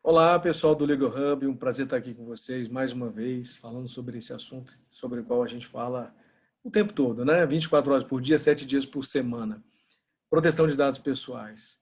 Olá, pessoal do Legal Hub, um prazer estar aqui com vocês mais uma vez, falando sobre esse assunto, sobre o qual a gente fala o tempo todo, né? 24 horas por dia, 7 dias por semana. Proteção de dados pessoais.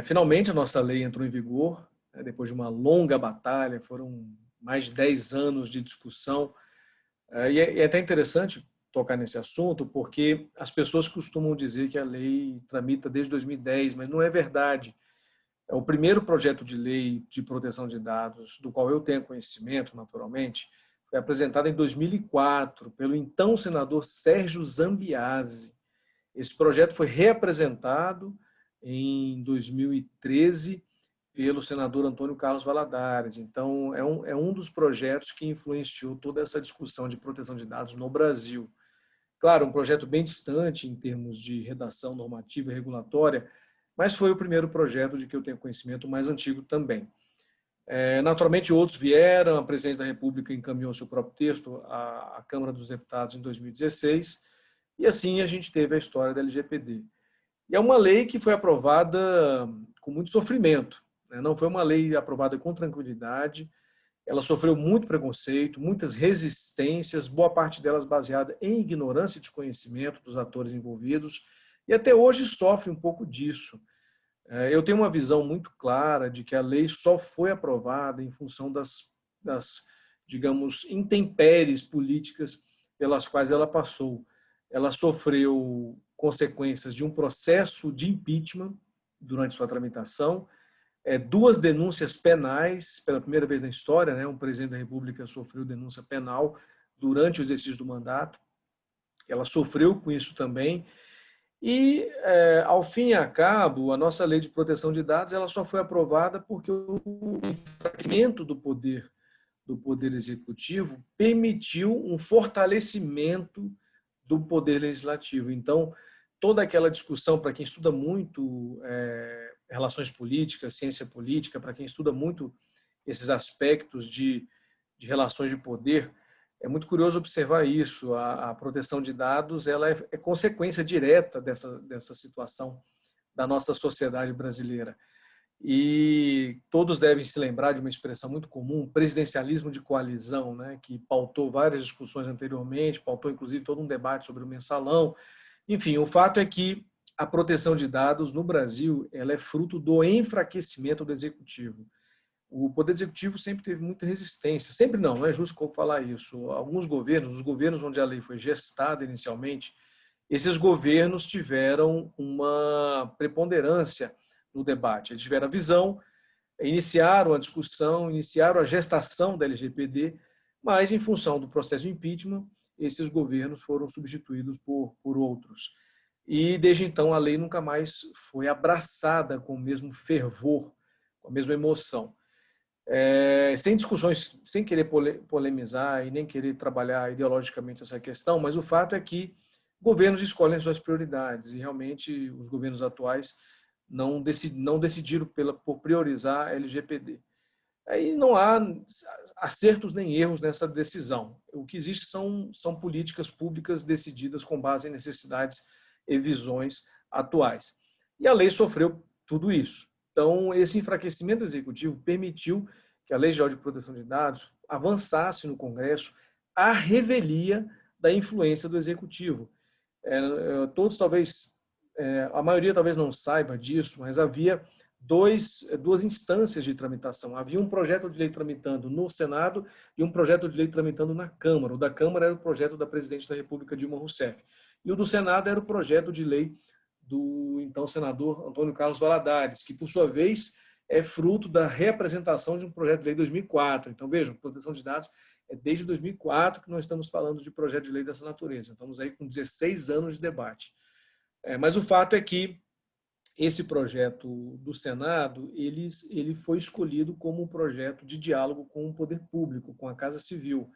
Finalmente, a nossa lei entrou em vigor, né, depois de uma longa batalha, foram mais de 10 anos de discussão. E é até interessante tocar nesse assunto, porque as pessoas costumam dizer que a lei tramita desde 2010, mas não é verdade. É o primeiro projeto de lei de proteção de dados, do qual eu tenho conhecimento, naturalmente, foi apresentado em 2004 pelo então senador Sérgio Zambiase. Esse projeto foi reapresentado em 2013 pelo senador Antônio Carlos Valadares. Então, é um dos projetos que influenciou toda essa discussão de proteção de dados no Brasil. Claro, um projeto bem distante em termos de redação normativa e regulatória, mas foi o primeiro projeto de que eu tenho conhecimento mais antigo também. Naturalmente, outros vieram, a Presidência da República encaminhou seu próprio texto à Câmara dos Deputados em 2016, e assim a gente teve a história da LGPD. E é uma lei que foi aprovada com muito sofrimento, né? Não foi uma lei aprovada com tranquilidade, ela sofreu muito preconceito, muitas resistências, boa parte delas baseada em ignorância e desconhecimento dos atores envolvidos, e até hoje sofre um pouco disso. Eu tenho uma visão muito clara de que a lei só foi aprovada em função das digamos, intempéries políticas pelas quais ela passou. Ela sofreu consequências de um processo de impeachment durante sua tramitação, duas denúncias penais, pela primeira vez na história, né, um presidente da República sofreu denúncia penal durante o exercício do mandato, ela sofreu com isso também, e, ao fim e ao cabo, a nossa lei de proteção de dados ela só foi aprovada porque o enfraquecimento do poder executivo permitiu um fortalecimento do poder legislativo. Então, toda aquela discussão, para quem estuda muito relações políticas, ciência política, para quem estuda muito esses aspectos de relações de poder, é muito curioso observar isso. A proteção de dados ela é consequência direta dessa situação da nossa sociedade brasileira. E todos devem se lembrar de uma expressão muito comum, presidencialismo de coalizão, né, que pautou várias discussões anteriormente, pautou inclusive todo um debate sobre o mensalão. Enfim, o fato é que a proteção de dados no Brasil ela é fruto do enfraquecimento do executivo. O Poder Executivo sempre teve muita resistência. Sempre não é justo falar isso. Alguns governos, os governos onde a lei foi gestada inicialmente, esses governos tiveram uma preponderância no debate. Eles tiveram a visão, iniciaram a discussão, iniciaram a gestação da LGPD, mas, em função do processo de impeachment, esses governos foram substituídos por outros. E, desde então, a lei nunca mais foi abraçada com o mesmo fervor, com a mesma emoção. Sem discussões, sem querer polemizar e nem querer trabalhar ideologicamente essa questão, mas o fato é que governos escolhem suas prioridades e realmente os governos atuais não decidiram por priorizar a LGPD. Aí não há acertos nem erros nessa decisão. O que existe são políticas públicas decididas com base em necessidades e visões atuais. E a lei sofreu tudo isso. Então, esse enfraquecimento do executivo permitiu que a Lei Geral de Proteção de Dados avançasse no Congresso à revelia da influência do executivo. Todos talvez, a maioria talvez não saiba disso, mas havia duas instâncias de tramitação. Havia um projeto de lei tramitando no Senado e um projeto de lei tramitando na Câmara. O da Câmara era o projeto da presidente da República, Dilma Rousseff. E o do Senado era o projeto de lei do então senador Antônio Carlos Valadares, que, por sua vez, é fruto da reapresentação de um projeto de lei de 2004. Então, vejam, proteção de dados é desde 2004 que nós estamos falando de projeto de lei dessa natureza. Estamos aí com 16 anos de debate. Mas o fato é que esse projeto do Senado ele foi escolhido como um projeto de diálogo com o poder público, com a Casa Civil.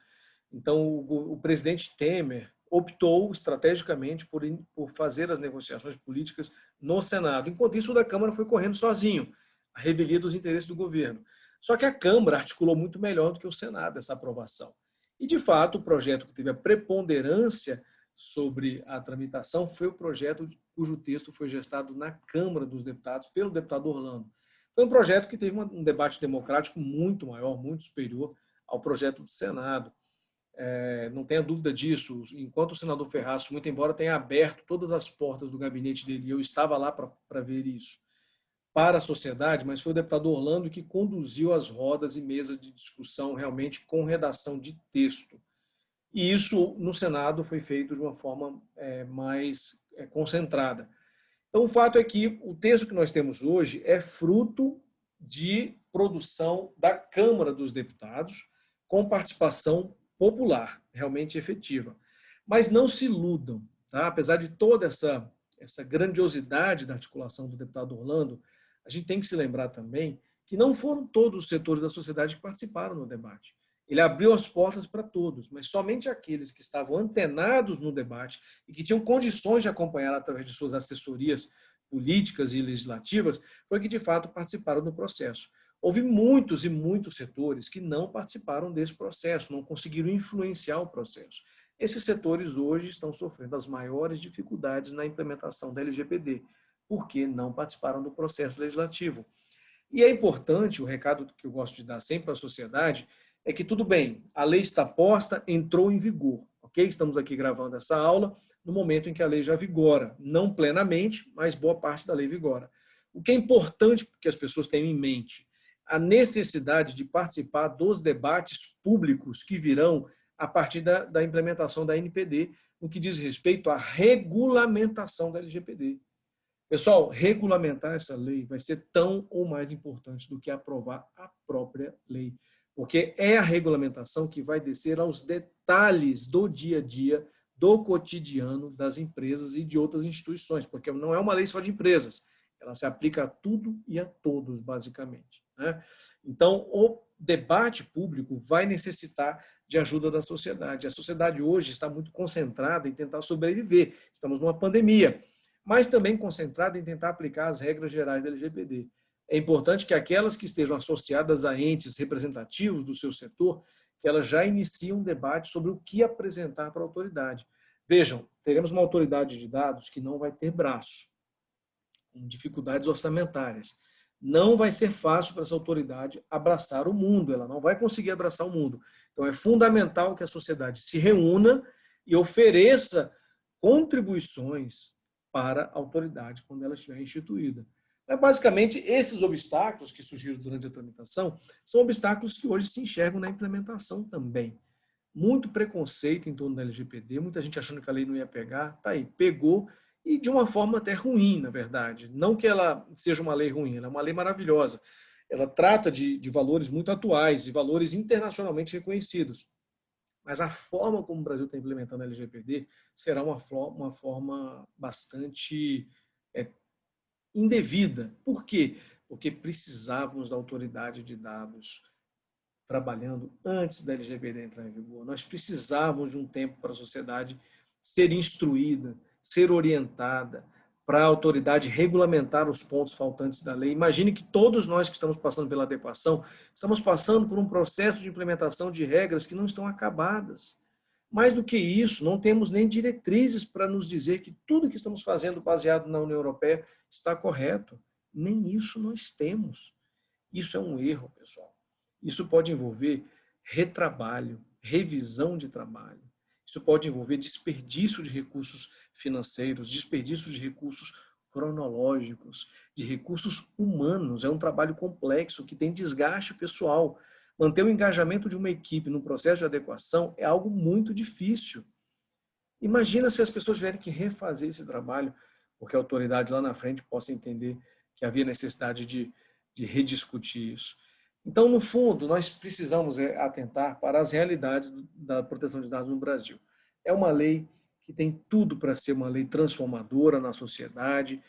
Então, o presidente Temer optou estrategicamente por fazer as negociações políticas no Senado. Enquanto isso, o da Câmara foi correndo sozinho, a revelia dos interesses do governo. Só que a Câmara articulou muito melhor do que o Senado essa aprovação. E, de fato, o projeto que teve a preponderância sobre a tramitação foi o projeto cujo texto foi gestado na Câmara dos Deputados pelo deputado Orlando. Foi um projeto que teve um debate democrático muito maior, muito superior ao projeto do Senado. Não tenha dúvida disso. Enquanto o senador Ferraz, muito embora tenha aberto todas as portas do gabinete dele, eu estava lá para ver isso, para a sociedade, mas foi o deputado Orlando que conduziu as rodas e mesas de discussão realmente com redação de texto. E isso, no Senado, foi feito de uma forma mais concentrada. Então, o fato é que o texto que nós temos hoje é fruto de produção da Câmara dos Deputados, com participação popular, realmente efetiva. Mas não se iludam, tá? Apesar de toda essa grandiosidade da articulação do deputado Orlando, a gente tem que se lembrar também que não foram todos os setores da sociedade que participaram no debate. Ele abriu as portas para todos, mas somente aqueles que estavam antenados no debate e que tinham condições de acompanhar através de suas assessorias políticas e legislativas, foi que de fato participaram do processo. Houve muitos e muitos setores que não participaram desse processo, não conseguiram influenciar o processo. Esses setores hoje estão sofrendo as maiores dificuldades na implementação da LGPD, porque não participaram do processo legislativo. E é importante, o recado que eu gosto de dar sempre para a sociedade, é que tudo bem, a lei está posta, entrou em vigor, ok? Estamos aqui gravando essa aula no momento em que a lei já vigora, não plenamente, mas boa parte da lei vigora. O que é importante que as pessoas tenham em mente, a necessidade de participar dos debates públicos que virão a partir da implementação da NPD, no que diz respeito à regulamentação da LGPD. Pessoal, regulamentar essa lei vai ser tão ou mais importante do que aprovar a própria lei, porque é a regulamentação que vai descer aos detalhes do dia a dia, do cotidiano das empresas e de outras instituições, porque não é uma lei só de empresas, ela se aplica a tudo e a todos, basicamente, né? Então, o debate público vai necessitar de ajuda da sociedade. A sociedade hoje está muito concentrada em tentar sobreviver. Estamos numa pandemia, mas também concentrada em tentar aplicar as regras gerais da LGPD. É importante que aquelas que estejam associadas a entes representativos do seu setor, que elas já iniciem um debate sobre o que apresentar para a autoridade. Vejam, teremos uma autoridade de dados que não vai ter braço, com dificuldades orçamentárias. Não vai ser fácil para essa autoridade abraçar o mundo, ela não vai conseguir abraçar o mundo. Então, é fundamental que a sociedade se reúna e ofereça contribuições para a autoridade quando ela estiver instituída. Basicamente, esses obstáculos que surgiram durante a tramitação são obstáculos que hoje se enxergam na implementação também. Muito preconceito em torno da LGPD, muita gente achando que a lei não ia pegar, tá aí, pegou, e de uma forma até ruim, na verdade. Não que ela seja uma lei ruim, ela é uma lei maravilhosa. Ela trata de valores muito atuais e valores internacionalmente reconhecidos. Mas a forma como o Brasil está implementando a LGPD será uma forma bastante indevida. Por quê? Porque precisávamos da autoridade de dados trabalhando antes da LGPD entrar em vigor. Nós precisávamos de um tempo para a sociedade ser instruída, ser orientada, para a autoridade regulamentar os pontos faltantes da lei. Imagine que todos nós que estamos passando pela adequação, estamos passando por um processo de implementação de regras que não estão acabadas. Mais do que isso, não temos nem diretrizes para nos dizer que tudo que estamos fazendo baseado na União Europeia está correto. Nem isso nós temos. Isso é um erro, pessoal. Isso pode envolver retrabalho, revisão de trabalho. Isso pode envolver desperdício de recursos financeiros, desperdício de recursos cronológicos, de recursos humanos. É um trabalho complexo que tem desgaste pessoal. Manter o engajamento de uma equipe no processo de adequação é algo muito difícil. Imagina se as pessoas tiverem que refazer esse trabalho, porque a autoridade lá na frente possa entender que havia necessidade de rediscutir isso. Então, no fundo, nós precisamos atentar para as realidades da proteção de dados no Brasil. É uma lei que tem tudo para ser uma lei transformadora na sociedade,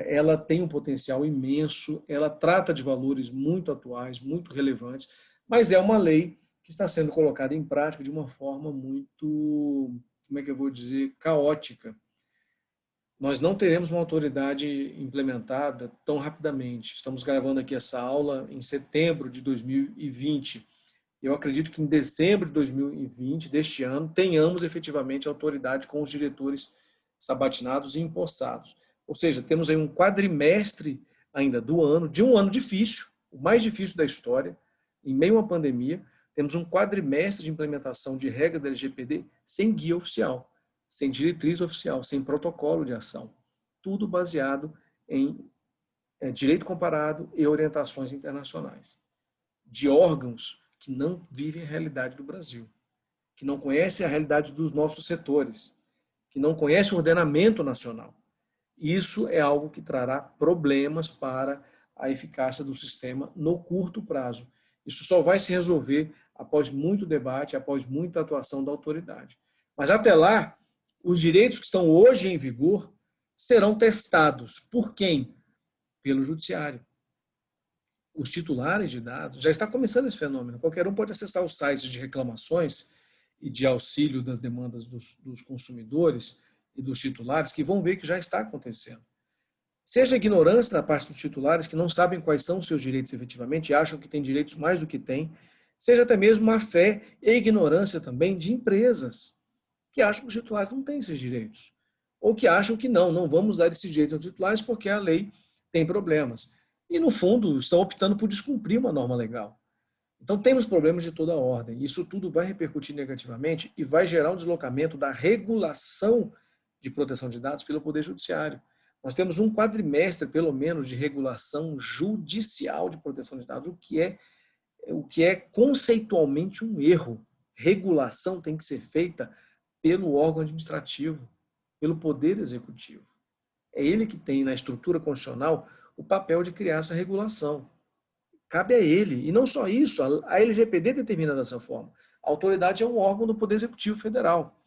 ela tem um potencial imenso, ela trata de valores muito atuais, muito relevantes, mas é uma lei que está sendo colocada em prática de uma forma muito, como é que eu vou dizer, caótica. Nós não teremos uma autoridade implementada tão rapidamente. Estamos gravando aqui essa aula em setembro de 2020. Eu acredito que em dezembro de 2020, deste ano, tenhamos efetivamente a autoridade com os diretores sabatinados e empossados. Ou seja, temos aí um quadrimestre ainda do ano, de um ano difícil, o mais difícil da história, em meio a uma pandemia. Temos um quadrimestre de implementação de regras da LGPD sem guia oficial, sem diretriz oficial, sem protocolo de ação. Tudo baseado em direito comparado e orientações internacionais. De órgãos que não vivem a realidade do Brasil, que não conhecem a realidade dos nossos setores, que não conhecem o ordenamento nacional. Isso é algo que trará problemas para a eficácia do sistema no curto prazo. Isso só vai se resolver após muito debate, após muita atuação da autoridade. Mas até lá, os direitos que estão hoje em vigor serão testados. Por quem? Pelo judiciário. Os titulares de dados, já está começando esse fenômeno. Qualquer um pode acessar os sites de reclamações e de auxílio das demandas dos consumidores e dos titulares, que vão ver que já está acontecendo. Seja a ignorância da parte dos titulares, que não sabem quais são os seus direitos efetivamente e acham que têm direitos mais do que têm, seja até mesmo má fé e ignorância também de empresas, que acham que os titulares não têm esses direitos. Ou que acham que não vamos dar esses direitos aos titulares porque a lei tem problemas. E, no fundo, estão optando por descumprir uma norma legal. Então, temos problemas de toda a ordem. Isso tudo vai repercutir negativamente e vai gerar um deslocamento da regulação de proteção de dados pelo Poder Judiciário. Nós temos um quadrimestre, pelo menos, de regulação judicial de proteção de dados, o que é conceitualmente um erro. Regulação tem que ser feita pelo órgão administrativo, pelo Poder Executivo. É ele que tem, na estrutura constitucional, o papel de criar essa regulação. Cabe a ele. E não só isso, a LGPD determina dessa forma. A autoridade é um órgão do Poder Executivo Federal.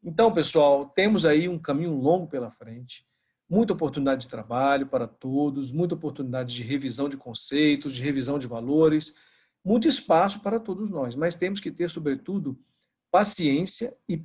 Então, pessoal, temos aí um caminho longo pela frente, muita oportunidade de trabalho para todos, muita oportunidade de revisão de conceitos, de revisão de valores, muito espaço para todos nós, mas temos que ter, sobretudo, paciência e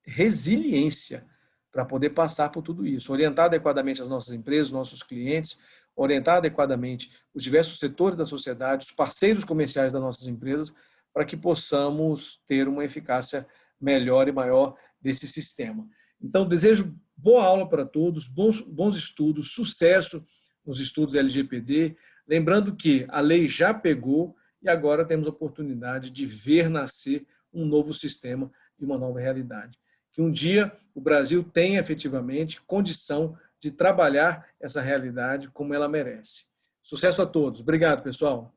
resiliência para poder passar por tudo isso, orientar adequadamente as nossas empresas, nossos clientes, orientar adequadamente os diversos setores da sociedade, os parceiros comerciais das nossas empresas, para que possamos ter uma eficácia melhor e maior desse sistema. Então, desejo boa aula para todos, bons estudos, sucesso nos estudos LGPD, lembrando que a lei já pegou e agora temos a oportunidade de ver nascer um novo sistema e uma nova realidade. Que um dia o Brasil tenha efetivamente condição de trabalhar essa realidade como ela merece. Sucesso a todos. Obrigado, pessoal.